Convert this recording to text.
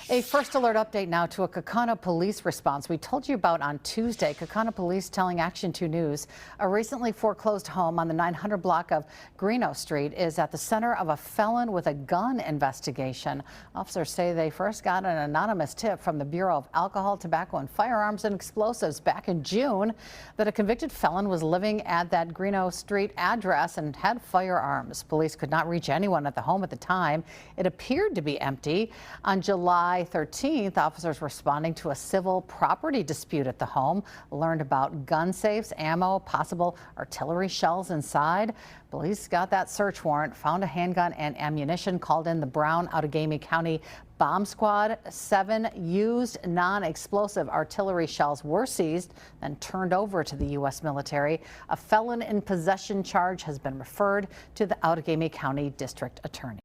A first alert update now to a Kaukauna police response we told you about on Tuesday. Kaukauna police telling Action 2 News a recently foreclosed home on the 900 block of Grignon Street is at the center of a felon with a gun investigation. Officers say they first got an anonymous tip from the Bureau of Alcohol, Tobacco and Firearms and Explosives back in June that a convicted felon was living at that Grignon Street address and had firearms. Police could not reach anyone at the home at the time. It appeared to be empty. On July 13th, officers responding to a civil property dispute at the home learned about gun safes, ammo, possible artillery shells inside. Police got that search warrant, found a handgun and ammunition, called in the Outagamie County Bomb Squad. 7 used non-explosive artillery shells were seized and turned over to the U.S. military. A felon in possession charge has been referred to the Outagamie County District Attorney.